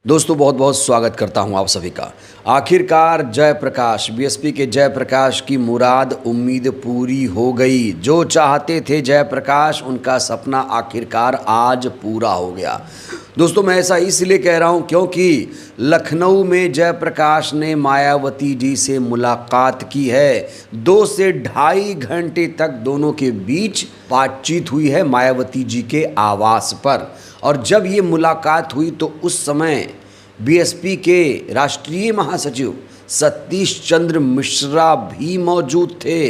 दोस्तों बहुत बहुत स्वागत करता हूं आप सभी का। आखिरकार जयप्रकाश बीएसपी के जयप्रकाश की मुराद उम्मीद पूरी हो गई। जो चाहते थे जयप्रकाश, उनका सपना आखिरकार आज पूरा हो गया। दोस्तों मैं ऐसा इसलिए कह रहा हूं क्योंकि लखनऊ में जयप्रकाश ने मायावती जी से मुलाकात की है। 2 से ढाई घंटे तक दोनों के बीच बातचीत हुई है मायावती जी के आवास पर। और जब ये मुलाकात हुई तो उस समय बीएसपी के राष्ट्रीय महासचिव सतीश चंद्र मिश्रा भी मौजूद थे।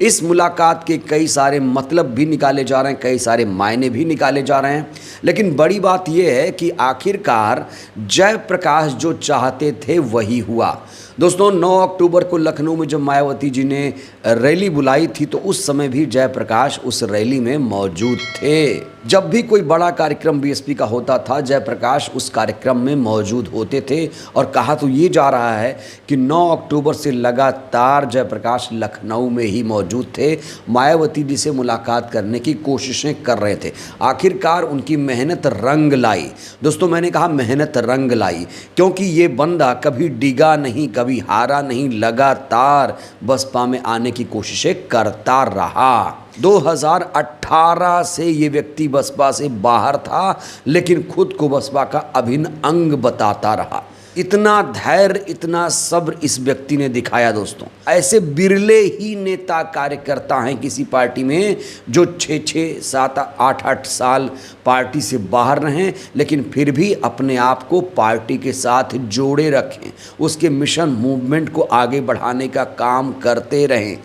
इस मुलाकात के कई सारे मतलब भी निकाले जा रहे हैं, कई सारे मायने भी निकाले जा रहे हैं, लेकिन बड़ी बात यह है कि आखिरकार जयप्रकाश जो चाहते थे वही हुआ। दोस्तों 9 अक्टूबर को लखनऊ में जब मायावती जी ने रैली बुलाई थी तो उस समय भी जयप्रकाश उस रैली में मौजूद थे। जब भी कोई बड़ा कार्यक्रम बीएसपी का होता था, जयप्रकाश उस कार्यक्रम में मौजूद होते थे। और कहा तो ये जा रहा है कि 9 अक्टूबर से लगातार जयप्रकाश लखनऊ में ही मौजूद थे, मायावती जी से मुलाकात करने की कोशिशें कर रहे थे। आखिरकार उनकी मेहनत रंग लाई। दोस्तों मैंने कहा मेहनत रंग लाई, क्योंकि ये बंदा कभी डिगा नहीं, कभी हारा नहीं, लगातार बसपा में आने की कोशिशें करता रहा। 2018 से ये व्यक्ति बसपा से बाहर था, लेकिन खुद को बसपा का अभिन्न अंग बताता रहा। इतना धैर्य, इतना सब्र इस व्यक्ति ने दिखाया। दोस्तों ऐसे बिरले ही नेता कार्यकर्ता हैं किसी पार्टी में जो 6-6, 7, 8 साल पार्टी से बाहर रहें, लेकिन फिर भी अपने आप को पार्टी के साथ जोड़े रखें, उसके मिशन मूवमेंट को आगे बढ़ाने का काम करते रहें।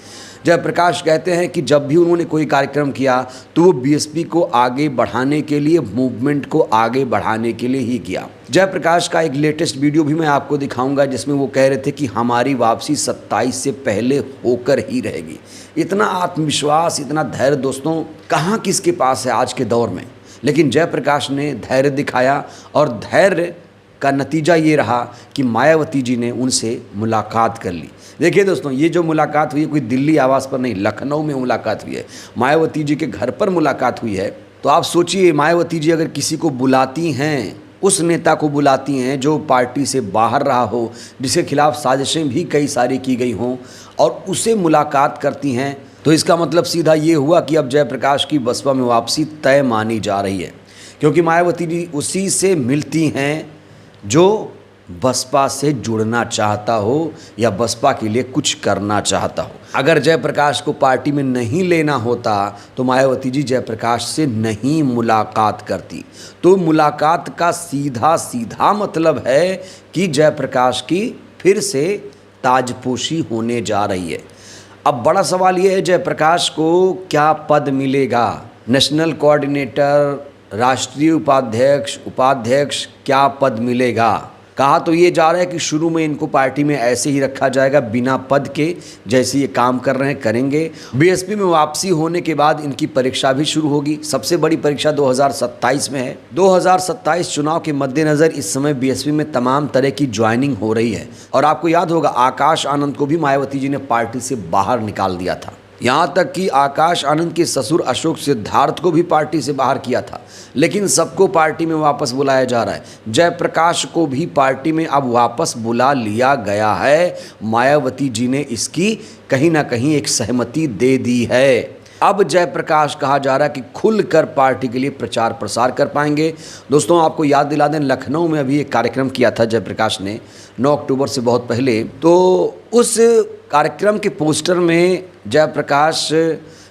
जयप्रकाश कहते हैं कि जब भी उन्होंने कोई कार्यक्रम किया तो वो बीएसपी को आगे बढ़ाने के लिए, मूवमेंट को आगे बढ़ाने के लिए ही किया। जयप्रकाश का एक लेटेस्ट वीडियो भी मैं आपको दिखाऊंगा जिसमें वो कह रहे थे कि हमारी वापसी 27 से पहले होकर ही रहेगी। इतना आत्मविश्वास, इतना धैर्य दोस्तों कहाँ किसके पास है आज के दौर में। लेकिन जयप्रकाश ने धैर्य दिखाया और धैर्य का नतीजा ये रहा कि मायावती जी ने उनसे मुलाकात कर ली। देखिए दोस्तों, ये जो मुलाकात हुई है कोई दिल्ली आवास पर नहीं, लखनऊ में मुलाकात हुई है। मायावती जी के घर पर मुलाकात हुई है। तो आप सोचिए, मायावती जी अगर किसी को बुलाती हैं, उस नेता को बुलाती हैं जो पार्टी से बाहर रहा हो, जिसके खिलाफ साजिशें भी कई सारी की गई हों, और उसे मुलाकात करती हैं, तो इसका मतलब सीधा ये हुआ कि अब जयप्रकाश की बसपा में वापसी तय मानी जा रही है। क्योंकि मायावती जी उसी से मिलती हैं जो बसपा से जुड़ना चाहता हो या बसपा के लिए कुछ करना चाहता हो। अगर जयप्रकाश को पार्टी में नहीं लेना होता तो मायावती जी जयप्रकाश से नहीं मुलाकात करती। तो मुलाकात का सीधा सीधा मतलब है कि जयप्रकाश की फिर से ताजपोशी होने जा रही है। अब बड़ा सवाल ये है, जयप्रकाश को क्या पद मिलेगा? नेशनल कोऑर्डिनेटर, राष्ट्रीय उपाध्यक्ष, उपाध्यक्ष, क्या पद मिलेगा? कहा तो ये जा रहा है कि शुरू में इनको पार्टी में ऐसे ही रखा जाएगा बिना पद के, जैसे ये काम कर रहे हैं करेंगे। बीएसपी में वापसी होने के बाद इनकी परीक्षा भी शुरू होगी। सबसे बड़ी परीक्षा 2027 में है। 2027 चुनाव के मद्देनज़र इस समय बीएसपी में तमाम तरह की ज्वाइनिंग हो रही है। और आपको याद होगा आकाश आनंद को भी मायावती जी ने पार्टी से बाहर निकाल दिया था। यहाँ तक कि आकाश आनंद के ससुर अशोक सिद्धार्थ को भी पार्टी से बाहर किया था। लेकिन सबको पार्टी में वापस बुलाया जा रहा है। जयप्रकाश को भी पार्टी में अब वापस बुला लिया गया है। मायावती जी ने इसकी कहीं ना कहीं एक सहमति दे दी है। अब जयप्रकाश कहा जा रहा है कि खुलकर पार्टी के लिए प्रचार प्रसार कर पाएंगे। दोस्तों आपको याद दिला दें, लखनऊ में अभी एक कार्यक्रम किया था जयप्रकाश ने 9 अक्टूबर से बहुत पहले। तो उस कार्यक्रम के पोस्टर में जयप्रकाश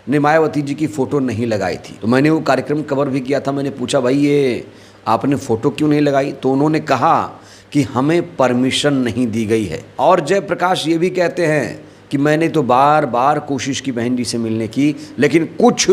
ने मायावती जी की फ़ोटो नहीं लगाई थी। तो मैंने वो कार्यक्रम कवर भी किया था। मैंने पूछा भाई ये आपने फ़ोटो क्यों नहीं लगाई? तो उन्होंने कहा कि हमें परमिशन नहीं दी गई है। और जयप्रकाश ये भी कहते हैं कि मैंने तो बार बार कोशिश की बहन जी से मिलने की, लेकिन कुछ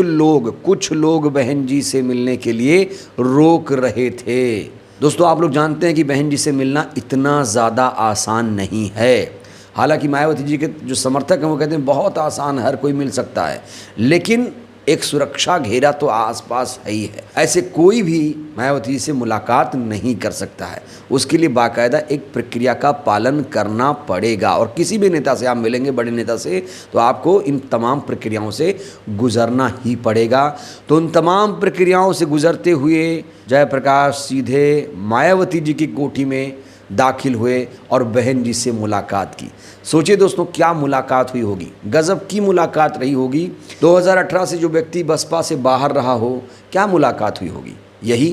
लोग बहन जी से मिलने के लिए रोक रहे थे। दोस्तों आप लोग जानते हैं कि बहन जी से मिलना इतना ज़्यादा आसान नहीं है। हालांकि मायावती जी के जो समर्थक हैं वो कहते हैं बहुत आसान, हर कोई मिल सकता है। लेकिन एक सुरक्षा घेरा तो आसपास है ही है। ऐसे कोई भी मायावती जी से मुलाकात नहीं कर सकता है। उसके लिए बाकायदा एक प्रक्रिया का पालन करना पड़ेगा और किसी भी नेता से आप मिलेंगे, बड़े नेता से, तो आपको इन तमाम प्रक्रियाओं से गुजरना ही पड़ेगा। तो उन तमाम प्रक्रियाओं से गुजरते हुए जयप्रकाश सीधे मायावती जी की कोठी में दाखिल हुए और बहन जी से मुलाकात की। सोचिए दोस्तों, क्या मुलाकात हुई होगी, गजब की मुलाकात रही होगी। 2018 से जो व्यक्ति बसपा से बाहर रहा हो, क्या मुलाकात हुई होगी? यही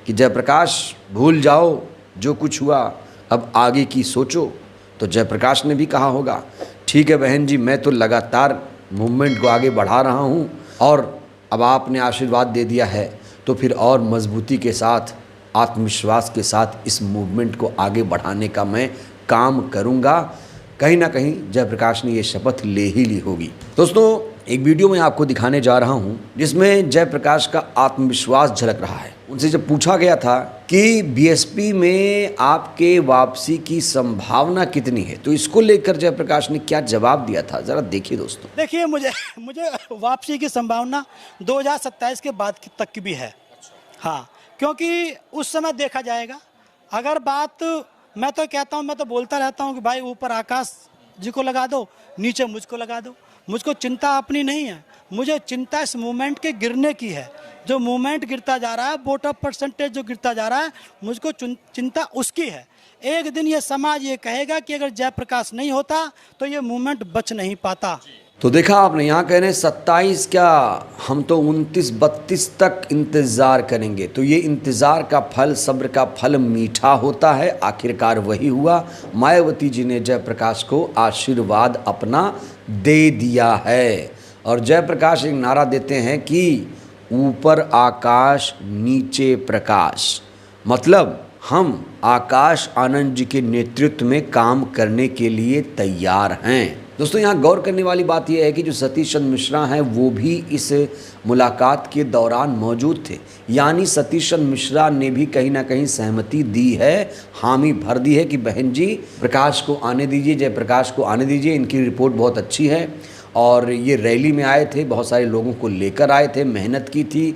कि जयप्रकाश भूल जाओ जो कुछ हुआ, अब आगे की सोचो। तो जयप्रकाश ने भी कहा होगा, ठीक है बहन जी, मैं तो लगातार मूवमेंट को आगे बढ़ा रहा हूँ और अब आपने आशीर्वाद दे दिया है तो फिर और मजबूती के साथ, आत्मविश्वास के साथ इस मूवमेंट को आगे बढ़ाने का मैं काम करूंगा। कहीं ना कहीं जयप्रकाश ने ये शपथ ले ही ली होगी। दोस्तों, एक वीडियो मैं आपको दिखाने जा रहा हूं जिसमें जयप्रकाश का आत्मविश्वास झलक रहा है। उनसे जब पूछा गया था कि बीएसपी में आपके वापसी की संभावना कितनी है, तो इसको लेकर जयप्रकाश ने क्या जवाब दिया था, जरा देखिए दोस्तों। देखिए, मुझे वापसी की संभावना 2027 के बाद तक की भी है। हाँ, क्योंकि उस समय देखा जाएगा। अगर बात, मैं तो कहता हूँ, मैं तो बोलता रहता हूँ कि भाई ऊपर आकाश जी को लगा दो, नीचे मुझको लगा दो। मुझको चिंता अपनी नहीं है, मुझे चिंता इस मूवमेंट के गिरने की है। जो मूवमेंट गिरता जा रहा है, वोट ऑफ परसेंटेज जो गिरता जा रहा है, मुझको चिंता उसकी है। एक दिन ये समाज ये कहेगा कि अगर जयप्रकाश नहीं होता तो ये मूवमेंट बच नहीं पाता। तो देखा आपने, यहाँ कह रहे हैं 27 क्या, हम तो 29-32 तक इंतज़ार करेंगे। तो ये इंतज़ार का फल, सब्र का फल मीठा होता है। आखिरकार वही हुआ, मायावती जी ने जयप्रकाश को आशीर्वाद अपना दे दिया है। और जयप्रकाश एक नारा देते हैं कि ऊपर आकाश नीचे प्रकाश, मतलब हम आकाश आनंद जी के नेतृत्व में काम करने के लिए तैयार हैं। दोस्तों, यहाँ गौर करने वाली बात यह है कि जो सतीश चंद्र मिश्रा हैं वो भी इस मुलाकात के दौरान मौजूद थे। यानी सतीश चंद्र मिश्रा ने भी कहीं ना कहीं सहमति दी है, हामी भर दी है कि बहन जी प्रकाश को आने दीजिए, जयप्रकाश को आने दीजिए, इनकी रिपोर्ट बहुत अच्छी है। और ये रैली में आए थे, बहुत सारे लोगों को लेकर आए थे, मेहनत की थी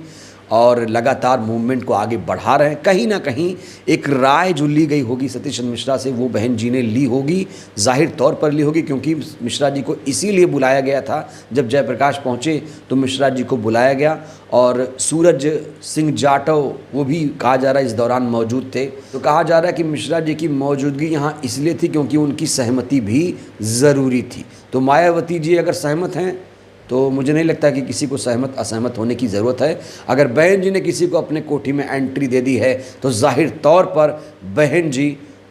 और लगातार मूवमेंट को आगे बढ़ा रहे हैं। कहीं ना कहीं एक राय जो ली गई होगी सतीश चंद्र मिश्रा से, वो बहन जी ने ली होगी, जाहिर तौर पर ली होगी, क्योंकि मिश्रा जी को इसीलिए बुलाया गया था। जब जयप्रकाश पहुंचे तो मिश्रा जी को बुलाया गया और सूरज सिंह जाटव वो भी कहा जा रहा है इस दौरान मौजूद थे। तो कहा जा रहा है कि मिश्रा जी की मौजूदगी यहाँ इसलिए थी क्योंकि उनकी सहमति भी ज़रूरी थी। तो मायावती जी अगर सहमत हैं तो मुझे नहीं लगता कि किसी को सहमत असहमत होने की ज़रूरत है। अगर बहन जी ने किसी को अपने कोठी में एंट्री दे दी है तो जाहिर तौर पर बहन जी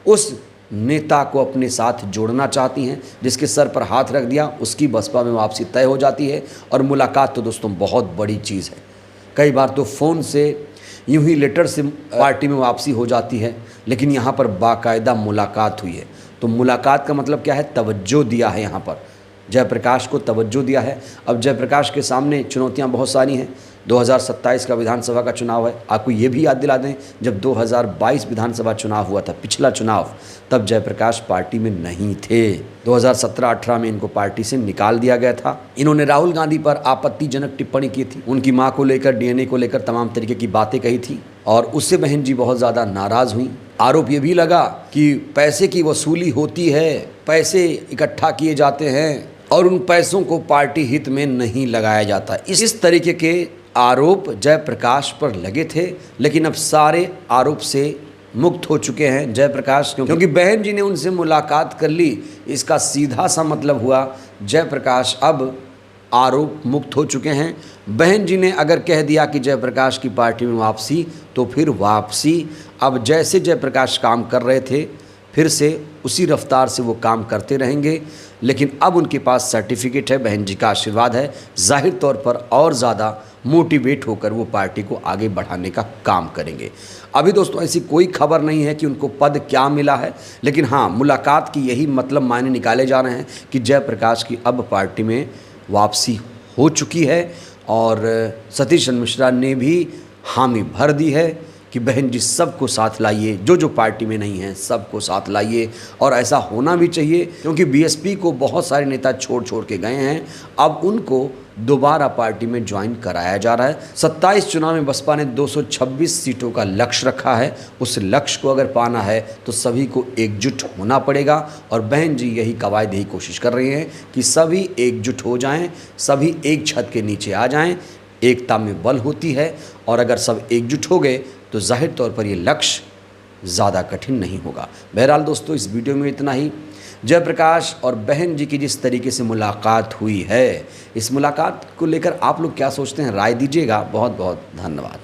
उस नेता को अपने साथ जोड़ना चाहती हैं। जिसके सर पर हाथ रख दिया उसकी बसपा में वापसी तय हो जाती है। और मुलाकात तो दोस्तों बहुत बड़ी चीज़ है। कई बार तो फ़ोन से, यूं ही लेटर से पार्टी में वापसी हो जाती है, लेकिन यहाँ पर बाकायदा मुलाकात हुई है। तो मुलाकात का मतलब क्या है, तवज्जो दिया है, यहाँ पर जयप्रकाश को तवज्जो दिया है। अब जयप्रकाश के सामने चुनौतियां बहुत सारी हैं। 2027 का विधानसभा का चुनाव है। आपको ये भी याद दिला दें, जब 2022 विधानसभा चुनाव हुआ था, पिछला चुनाव, तब जयप्रकाश पार्टी में नहीं थे। 2017-18 में इनको पार्टी से निकाल दिया गया था। इन्होंने राहुल गांधी पर आपत्तिजनक टिप्पणी की थी, उनकी मां को लेकर, डीएनए को लेकर तमाम तरीके की बातें कही थी और उससे बहन जी बहुत ज़्यादा नाराज़ हुई। आरोप ये भी लगा कि पैसे की वसूली होती है, पैसे इकट्ठा किए जाते हैं और उन पैसों को पार्टी हित में नहीं लगाया जाता। इस तरीके के आरोप जयप्रकाश पर लगे थे, लेकिन अब सारे आरोप से मुक्त हो चुके हैं जयप्रकाश, क्योंकि बहन जी ने उनसे मुलाकात कर ली। इसका सीधा सा मतलब हुआ जयप्रकाश अब आरोप मुक्त हो चुके हैं। बहन जी ने अगर कह दिया कि जयप्रकाश की पार्टी में वापसी, तो फिर वापसी। अब जैसे जयप्रकाश काम कर रहे थे फिर से उसी रफ्तार से वो काम करते रहेंगे। लेकिन अब उनके पास सर्टिफिकेट है, बहन जी का आशीर्वाद है, जाहिर तौर पर और ज़्यादा मोटिवेट होकर वो पार्टी को आगे बढ़ाने का काम करेंगे। अभी दोस्तों ऐसी कोई खबर नहीं है कि उनको पद क्या मिला है, लेकिन हाँ, मुलाकात की यही मतलब मायने निकाले जा रहे हैं कि जयप्रकाश की अब पार्टी में वापसी हो चुकी है। और सतीश चंद्र मिश्रा ने भी हामी भर दी है कि बहन जी सबको साथ लाइए, जो पार्टी में नहीं है सबको साथ लाइए। और ऐसा होना भी चाहिए, क्योंकि बीएसपी को बहुत सारे नेता छोड़ के गए हैं। अब उनको दोबारा पार्टी में ज्वाइन कराया जा रहा है। 27 चुनाव में बसपा ने 226 सीटों का लक्ष्य रखा है। उस लक्ष्य को अगर पाना है तो सभी को एकजुट होना पड़ेगा और बहन जी यही कवायद, यही कोशिश कर रही हैं कि सभी एकजुट हो जाएं, सभी एक छत के नीचे आ जाएं। एकता में बल होती है और अगर सब एकजुट हो गए तो जाहिर तौर पर ये लक्ष्य ज़्यादा कठिन नहीं होगा। बहरहाल दोस्तों, इस वीडियो में इतना ही। जयप्रकाश और बहन जी की जिस तरीके से मुलाकात हुई है, इस मुलाकात को लेकर आप लोग क्या सोचते हैं, राय दीजिएगा। बहुत बहुत धन्यवाद।